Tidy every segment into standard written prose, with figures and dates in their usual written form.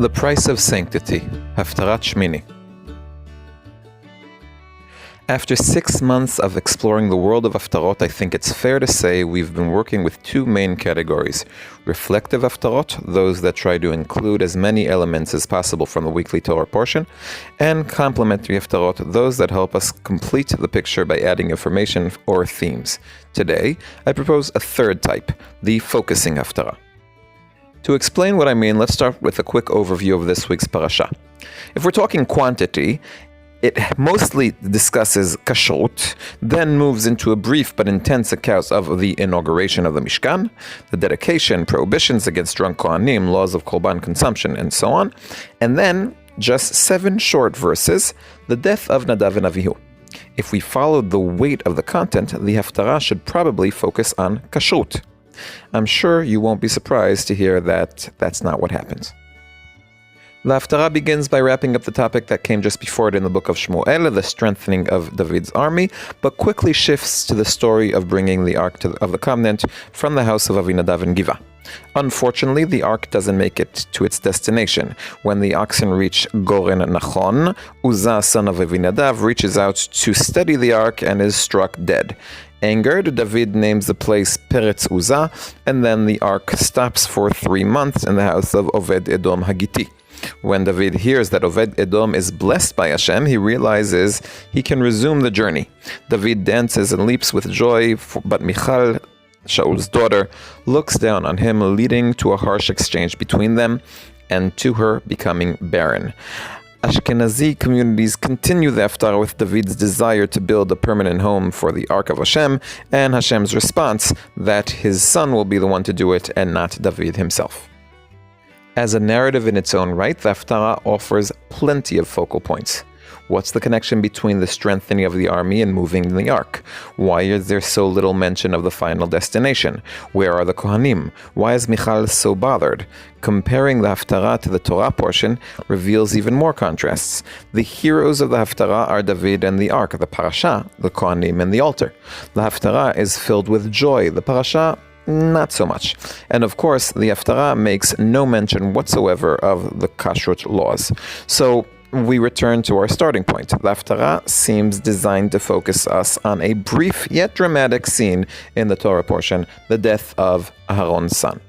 The Price of Sanctity, Haftarat Shemini. After 6 months of exploring the world of Haftarot, I think it's fair to say we've been working with two main categories. Reflective Haftarot, those that try to include as many elements as possible from the weekly Torah portion, and complementary Haftarot, those that help us complete the picture by adding information or themes. Today, I propose a third type, the focusing Haftarah. To explain what I mean, let's start with a quick overview of this week's parasha. If we're talking quantity, it mostly discusses kashrut, then moves into a brief but intense account of the inauguration of the Mishkan, the dedication, prohibitions against drunk kohanim, laws of korban consumption, and so on, and then, just 7 short verses, the death of Nadav and Avihu. If we followed the weight of the content, the Haftarah should probably focus on kashrut. I'm sure you won't be surprised to hear that that's not what happens. The Haftarah begins by wrapping up the topic that came just before it in the book of Shmuel, the strengthening of David's army, but quickly shifts to the story of bringing the Ark of the Covenant from the house of Avinadav and Giva. Unfortunately, the Ark doesn't make it to its destination. When the oxen reach Goren Nachon, Uzzah, son of Avinadav, reaches out to steady the Ark and is struck dead. Angered, David names the place Peretz Uzzah, and then the Ark stops for 3 months in the house of Oved Edom Hagiti. When David hears that Oved Edom is blessed by Hashem, he realizes he can resume the journey. David dances and leaps with joy, but Michal, Shaul's daughter, looks down on him, leading to a harsh exchange between them, and to her becoming barren. Ashkenazi communities continue the Haftarah with David's desire to build a permanent home for the Ark of Hashem, and Hashem's response that his son will be the one to do it and not David himself. As a narrative in its own right, the Haftarah offers plenty of focal points. What's the connection between the strengthening of the army and moving the Ark? Why is there so little mention of the final destination? Where are the Kohanim? Why is Michal so bothered? Comparing the Haftarah to the Torah portion reveals even more contrasts. The heroes of the Haftarah are David and the Ark, the parasha, the Kohanim and the altar. The Haftarah is filled with joy, the parasha not so much. And of course, the Haftarah makes no mention whatsoever of the kashrut laws. So we return to our starting point. The Haftarah seems designed to focus us on a brief yet dramatic scene in the Torah portion, the death of Aharon's son.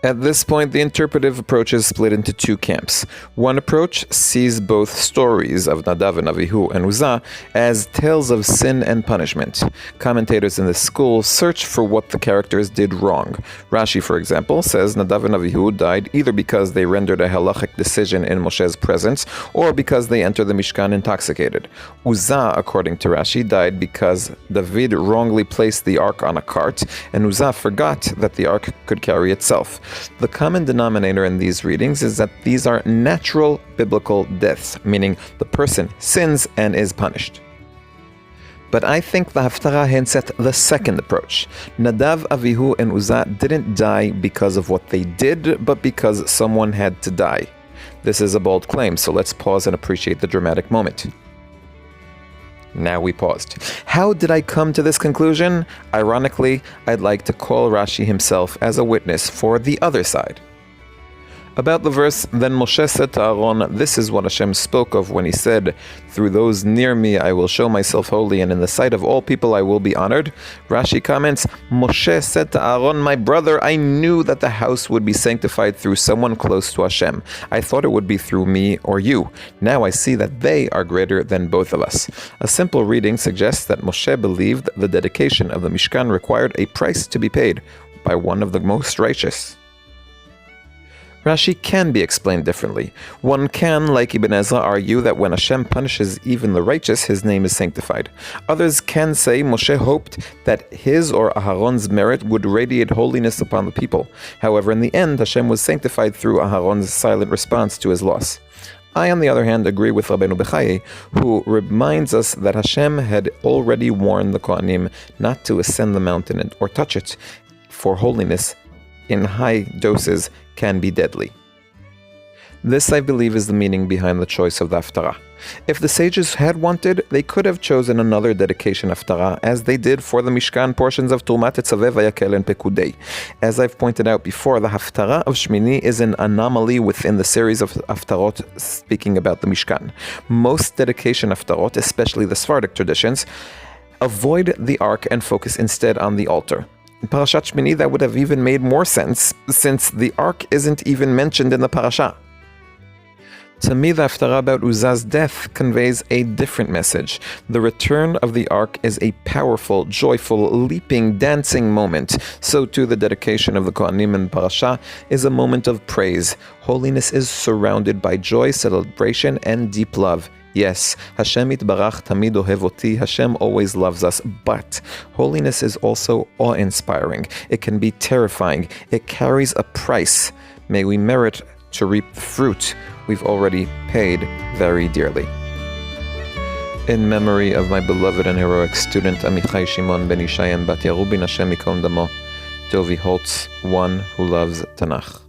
At this point, the interpretive approach is split into 2 camps. One approach sees both stories of Nadav and Avihu and Uzzah as tales of sin and punishment. Commentators in this school search for what the characters did wrong. Rashi, for example, says Nadav and Avihu died either because they rendered a halachic decision in Moshe's presence or because they entered the Mishkan intoxicated. Uzzah, according to Rashi, died because David wrongly placed the Ark on a cart, and Uzzah forgot that the Ark could carry itself. The common denominator in these readings is that these are natural biblical deaths, meaning the person sins and is punished. But I think the Haftarah hints at the second approach. Nadav, Avihu, and Uzzah didn't die because of what they did, but because someone had to die. This is a bold claim, so let's pause and appreciate the dramatic moment. Now we paused. How did I come to this conclusion? Ironically, I'd like to call Rashi himself as a witness for the other side. About the verse, then Moshe said to Aaron, this is what Hashem spoke of when he said, through those near me I will show myself holy, and in the sight of all people I will be honored. Rashi comments, Moshe said to Aaron, my brother, I knew that the house would be sanctified through someone close to Hashem. I thought it would be through me or you. Now I see that they are greater than both of us. A simple reading suggests that Moshe believed the dedication of the Mishkan required a price to be paid by one of the most righteous. Rashi can be explained differently. One can, like Ibn Ezra, argue that when Hashem punishes even the righteous, his name is sanctified. Others can say Moshe hoped that his or Aharon's merit would radiate holiness upon the people. However, in the end, Hashem was sanctified through Aharon's silent response to his loss. I, on the other hand, agree with Rabbeinu Bechaye, who reminds us that Hashem had already warned the Kohanim not to ascend the mountain or touch it, for holiness in high doses can be deadly. This, I believe, is the meaning behind the choice of the Haftarah. If the sages had wanted, they could have chosen another dedication Haftarah, as they did for the Mishkan portions of Trumat Tetzaveh Vayakel and Pekudei. As I've pointed out before, the Haftarah of Shemini is an anomaly within the series of Haftarot speaking about the Mishkan. Most dedication Haftarot, especially the Sephardic traditions, avoid the ark and focus instead on the altar. In Parashat Shemini, that would have even made more sense, since the ark isn't even mentioned in the parasha. To me, the Haftarah about Uzzah's death conveys a different message. The return of the ark is a powerful, joyful, leaping, dancing moment. So too, the dedication of the Kohanim in Parasha is a moment of praise. Holiness is surrounded by joy, celebration, and deep love. Yes, Hashem itbarach tamid ohev oti, Hashem always loves us, but holiness is also awe-inspiring. It can be terrifying. It carries a price. May we merit to reap the fruit we've already paid very dearly. In memory of my beloved and heroic student Amichai Shimon ben Ishai and Bat Yarubin Hashem Yikom Damo, Dovi Holtz, one who loves Tanakh.